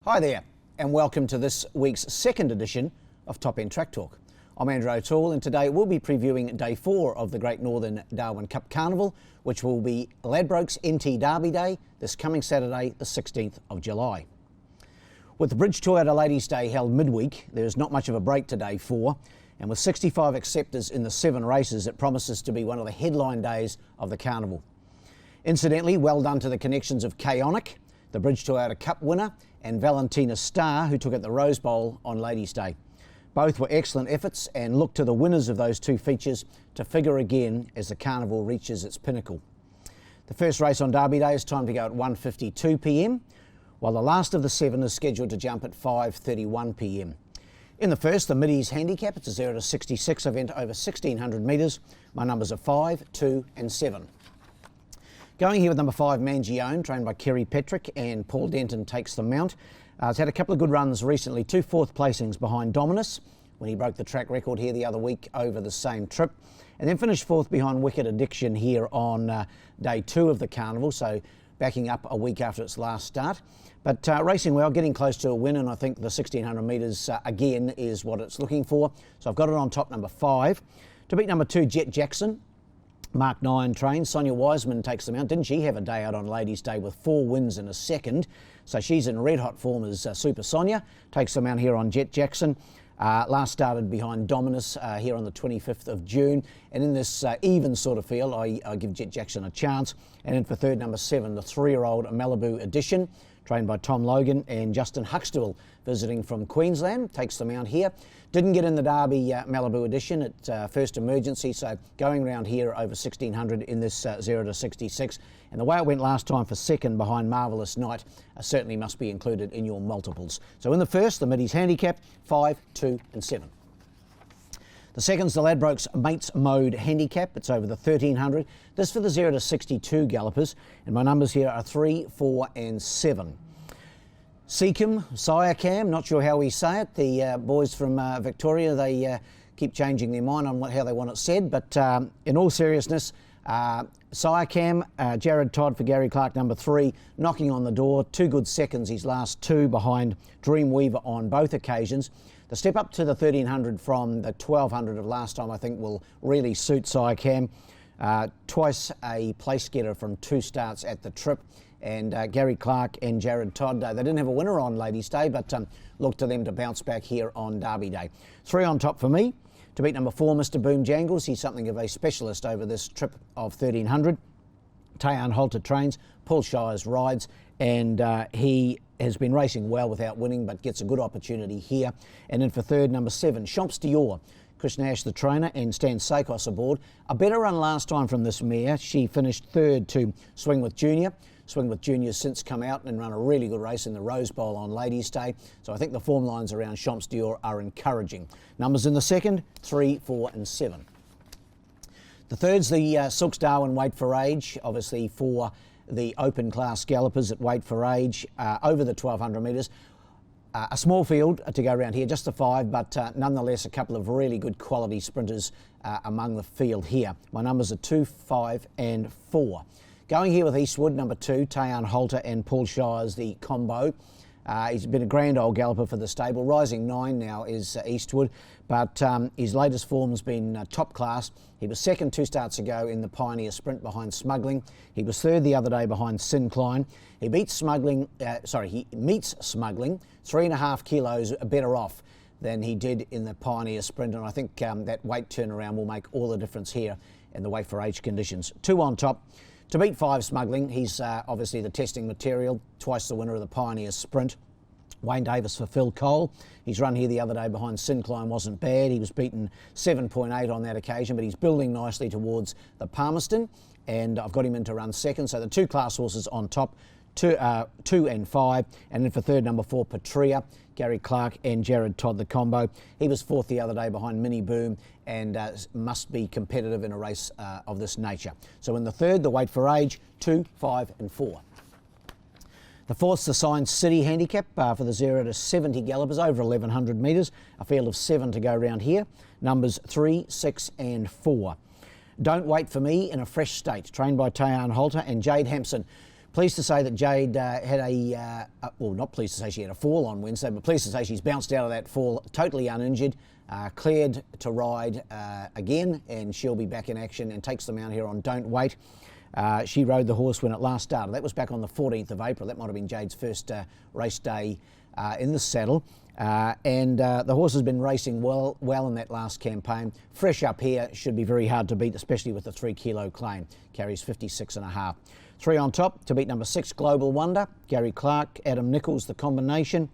Hi there, and welcome to this week's second edition of Top End Track Talk. I'm Andrew O'Toole, and today we'll be previewing Day 4 of the Great Northern Darwin Cup Carnival, which will be Ladbrokes NT Derby Day this coming Saturday, the 16th of July. With the Bridge Toyota Ladies' Day held midweek, there is not much of a break to Day 4, and with 65 acceptors in the 7 races, it promises to be one of the headline days of the carnival. Incidentally, well done to the connections of Chaonic, the Bridge Toyota Cup winner, and Valentina Starr, who took it the Rose Bowl on Ladies' Day. Both were excellent efforts and look to the winners of those two features to figure again as the carnival reaches its pinnacle. The first race on Derby Day is timed to go at 1:52 p.m, while the last of the 7 is scheduled to jump at 5:31 p.m. In the first, the Middies Handicap, it's a 0 to 66 event over 1,600 metres. My numbers are 5, 2 and 7. Going here with number 5, Mangione, trained by Kerry Petrick, and Paul Denton takes the mount. It's had a couple of good runs recently, 2 fourth placings behind Dominus when he broke the track record here the other week over the same trip, and then finished 4th behind Wicked Addiction here on Day 2 of the carnival, so backing up a week after its last start. But racing well, getting close to a win, and I think the 1,600 metres again is what it's looking for. So I've got it on top, number 5. To beat number 2, Jet Jackson, Mark 9 trains. Sonia Wiseman takes them out. Didn't she have a day out on Ladies' Day with 4 wins in a second? So she's in red hot form as Super Sonia. Takes them out here on Jet Jackson. Last started behind Dominus here on the 25th of June. And in this even sort of field, I give Jet Jackson a chance. And then for third, number 7, the 3-year-old Malibu Edition, trained by Tom Logan, and Justin Huxtable, visiting from Queensland, takes them out here. Didn't get in the Derby Malibu Edition at first emergency, so going around here over 1,600 in this 0 to 66. And the way it went last time for second behind Marvellous Night certainly must be included in your multiples. So in the first, the Middies Handicap, 5, 2 and 7. The second's the Ladbrokes Mates Mode Handicap. It's over the 1,300. This for the 0 to 62 gallopers. And my numbers here are 3, 4 and 7. Siacam, not sure how we say it. The boys from Victoria, they keep changing their mind on how they want it said. But in all seriousness, Siacam, Jared Todd for Gary Clark, number 3, knocking on the door. 2 good seconds, his last 2 behind Dreamweaver on both occasions. The step up to the 1,300 from the 1,200 of last time I think will really suit Siacam. Twice a place getter from 2 starts at the trip. And Gary Clark and Jared Todd, they didn't have a winner on Ladies' Day, but look to them to bounce back here on Derby Day. 3 on top for me. To beat number 4, Mr. Boom Jangles, he's something of a specialist over this trip of 1,300. Tayan Halter trains, Paul Shires rides, and he has been racing well without winning, but gets a good opportunity here. And then for third, number 7, Champs Dior. Chris Nash, the trainer, and Stan Sakos aboard. A better run last time from this mare. She finished 3rd to Swing with Junior. Swing with Junior's since come out and run a really good race in the Rose Bowl on Ladies' Day. So I think the form lines around Champs Dior are encouraging. Numbers in the second, 3, 4 and 7. The third's the Silks Darwin Wait for Age, obviously for the open class gallopers at Wait for Age, over the 1,200 metres. A small field to go around here, just the 5, but nonetheless a couple of really good quality sprinters among the field here. My numbers are 2, 5 and 4. Going here with Eastwood, number 2, Tayan Halter and Paul Shires, the combo. He's been a grand old galloper for the stable. Rising 9 now is Eastwood, but his latest form's been top class. He was 2nd 2 starts ago in the Pioneer Sprint behind Smuggling. He was 3rd the other day behind Syncline. He meets Smuggling 3.5 kilos better off than he did in the Pioneer Sprint, and I think that weight turnaround will make all the difference here in the Wait for Age conditions. 2 on top. To beat 5 Smuggling, he's obviously the testing material, twice the winner of the Pioneer Sprint. Wayne Davis for Phil Cole. His run here the other day behind Syncline wasn't bad. He was beaten 7.8 on that occasion, but he's building nicely towards the Palmerston, and I've got him in to run 2nd. So the 2 class horses on top, 2 and 5, and then for third, number 4, Patria, Gary Clark and Jared Todd, the combo. He was 4th the other day behind Mini Boom, and must be competitive in a race of this nature. So in the third, the Wait for Age, 2, 5 and 4. The fourth's the Science City Handicap for the 0 to 70 gallopers, over 1,100 metres. A field of 7 to go round here. Numbers 3, 6 and 4. Don't Wait for Me in a fresh state, trained by Tayan Halter and Jade Hampson. Pleased to say that Jade had well, not pleased to say she had a fall on Wednesday, but pleased to say she's bounced out of that fall totally uninjured, cleared to ride again, and she'll be back in action and takes the mount here on Don't Wait. She rode the horse when it last started. That was back on the 14th of April. That might have been Jade's first race day in the saddle. The horse has been racing well in that last campaign. Fresh up here, should be very hard to beat, especially with the 3 kilo claim. Carries 56.5. 3 on top to beat number 6, Global Wonder. Gary Clark, Adam Nichols, the combination.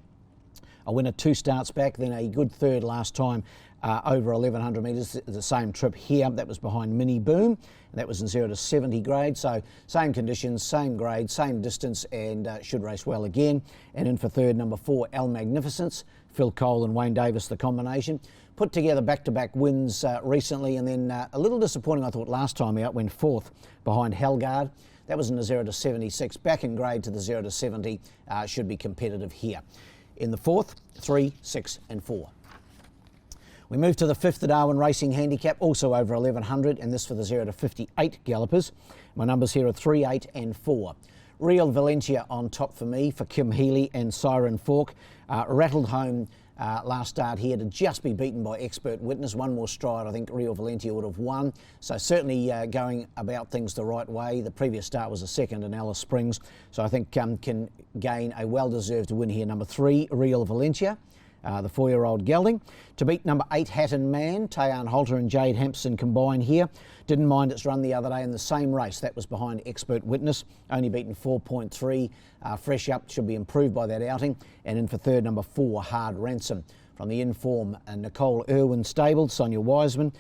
A winner 2 starts back, then a good third last time over 1100 metres, the same trip here. That was behind Mini Boom, and that was in 0 to 70 grade. So same conditions, same grade, same distance, and should race well again. And in for third, number 4, El Magnificence. Phil Cole and Wayne Davis, the combination. Put together back-to-back wins recently, and then a little disappointing, I thought, last time out, went fourth behind Hellgard. That was in the 0 to 76. Back in grade to the 0 to 70. Should be competitive here. In the fourth, 3, 6 and 4. We move to the 5th, the Darwin Racing Handicap, also over 1100, and this for the 0 to 58 gallopers. My numbers here are 3, 8 and 4. Real Valencia on top for me, for Kim Healy and Siren Fork. Rattled home last start here to just be beaten by Expert Witness. One more stride, I think Real Valencia would have won. So certainly going about things the right way. The previous start was a second in Alice Springs. So I think can gain a well-deserved win here. Number 3, Real Valencia. The 4-year-old gelding. To beat number 8, Hatton Man. Tayan Holter and Jade Hampson combine here. Didn't mind its run the other day in the same race. That was behind Expert Witness. Only beaten 4.3. Fresh up, should be improved by that outing. And in for third, number 4, Hard Ransom. From the Inform, Nicole Irwin stable, Sonia Wiseman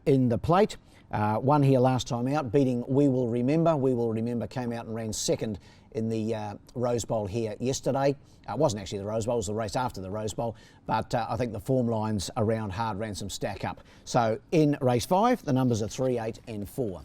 in the plate. Won here last time out, beating We Will Remember. We Will Remember came out and ran second in the Rose Bowl here yesterday. It wasn't actually the Rose Bowl, it was the race after the Rose Bowl, but I think the form lines around Hard Ransom stack up. So in race 5, the numbers are 3, 8 and 4.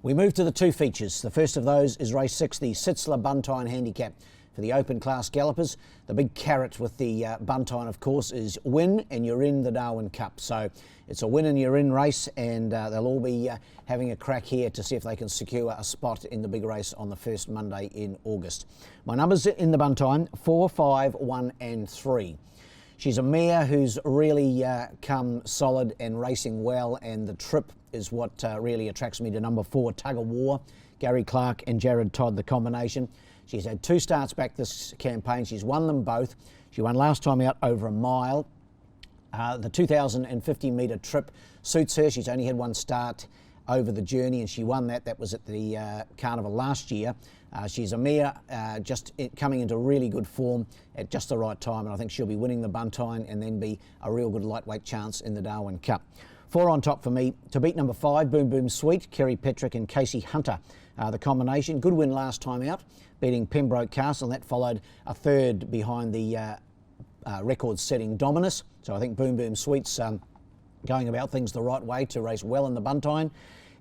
We move to the 2 features. The first of those is race 6, the Sitzler Buntine Handicap. For the open class gallopers, the big carrot with the Buntine, of course, is win and you're in the Darwin Cup. So it's a win and you're in race, and they'll all be having a crack here to see if they can secure a spot in the big race on the first Monday in August. My numbers in the Buntine, 4, 5, 1 and 3. She's a mare who's really come solid and racing well, and the trip is what really attracts me to number 4, Tug of War. Gary Clark and Jared Todd, the combination. She's had 2 starts back this campaign. She's won them both. She won last time out over a mile. The 2,050 metre trip suits her. She's only had 1 start over the journey, and she won that. That was at the Carnival last year. She's a mare just coming into really good form at just the right time, and I think she'll be winning the Buntine and then be a real good lightweight chance in the Darwin Cup. 4 on top for me. To beat number 5, Boom Boom Sweet, Kerry Petrick and Casey Hunter. The combination. Good win last time out, beating Pembroke Castle. That followed a third behind the record-setting Dominus. So I think Boom Boom Sweet's going about things the right way to race well in the Buntine.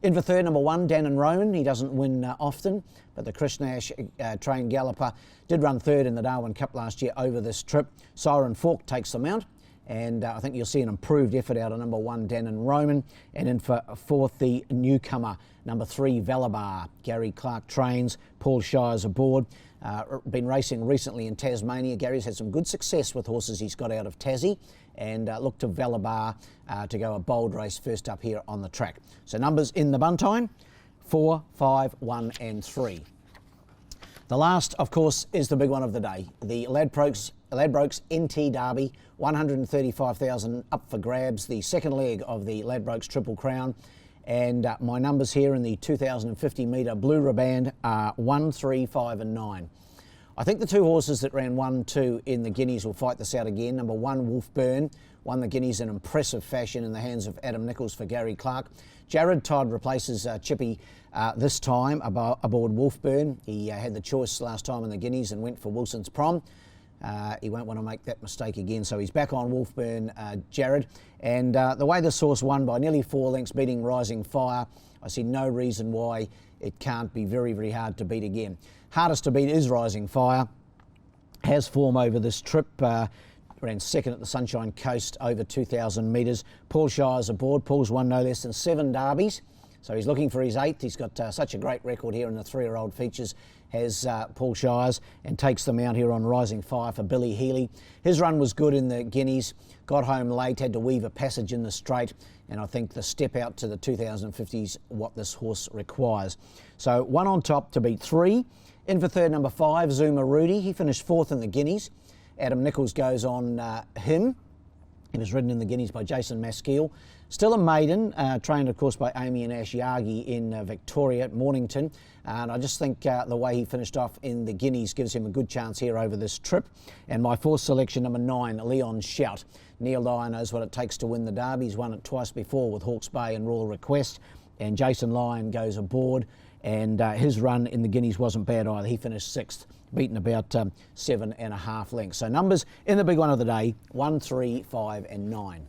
In for third, number 1, Dan and Roman. He doesn't win often, but the Chris Nash trained galloper did run third in the Darwin Cup last year over this trip. Siren Fork takes the mount, and I think you'll see an improved effort out of number 1, Dan and Roman. And in for fourth, the newcomer, number 3, Valabar. Gary Clark trains, Paul Shires aboard. Been racing recently in Tasmania. Gary's had some good success with horses he's got out of Tassie, and look to Valabar to go a bold race first up here on the track. So numbers in the Buntine, 4, 5, 1 and 3. The last, of course, is the big one of the day. The Ladbrokes NT Derby, 135,000 up for grabs. The second leg of the Ladbrokes Triple Crown. And my numbers here in the 2,050 metre Blue Riband are 1, 3, 5 and 9. I think the 2 horses that ran 1, 2 in the Guineas will fight this out again. Number 1, Wolf Burn, won the Guineas in impressive fashion in the hands of Adam Nichols for Gary Clark. Jared Todd replaces Chippy this time aboard Wolf Burn. He had the choice last time in the Guineas and went for Wilson's Prom. He won't want to make that mistake again, so he's back on Wolfburn, Jared. And the way this horse won by nearly 4 lengths, beating Rising Fire, I see no reason why it can't be very, very hard to beat again. Hardest to beat is Rising Fire. Has form over this trip. Ran second at the Sunshine Coast over 2,000 metres. Paul Shires aboard. Paul's won no less than 7 derbies. So he's looking for his 8th. He's got such a great record here in the 3-year-old features, has Paul Shires, and takes them out here on Rising Fire for Billy Healy. His run was good in the Guineas, got home late, had to weave a passage in the straight, and I think the step out to the 2050s what this horse requires. So 1 on top to beat 3. In for third, number 5, Zuma Rudy. He finished 4th in the Guineas. Adam Nichols goes on him. He was ridden in the Guineas by Jason Maskeel. Still a maiden, trained of course by Amy and Ash Yagi in Victoria at Mornington. And I just think the way he finished off in the Guineas gives him a good chance here over this trip. And my 4th selection, number 9, Leon Shout. Neil Dyer knows what it takes to win the Derby. He's won it twice before with Hawke's Bay and Royal Request. And Jason Lyon goes aboard. And his run in the Guineas wasn't bad either. He finished 6th, beaten about 7.5 lengths. So numbers in the big one of the day, 1, 3, 5 and 9.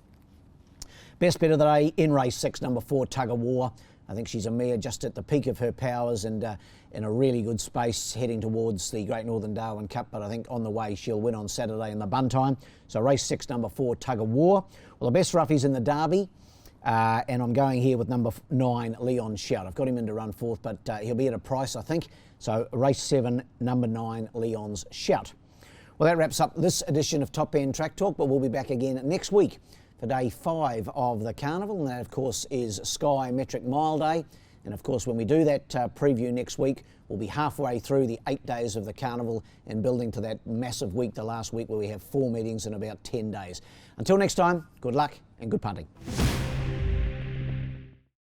Best bet of the day in race 6, number 4, Tug of War. I think she's a mare just at the peak of her powers and in a really good space heading towards the Great Northern Darwin Cup, but I think on the way she'll win on Saturday in the bun time. So race 6, number 4, Tug of War. Well, the best roughies in the Derby. And I'm going here with number 9, Leon Shout. I've got him in to run 4th, but he'll be at a price, I think. So race 7, number 9, Leon's Shout. Well, that wraps up this edition of Top End Track Talk, but we'll be back again next week for day 5 of the carnival. And that, of course, is Sky Metric Mile Day. And, of course, when we do that preview next week, we'll be halfway through the 8 days of the carnival and building to that massive week, the last week, where we have 4 meetings in about 10 days. Until next time, good luck and good punting.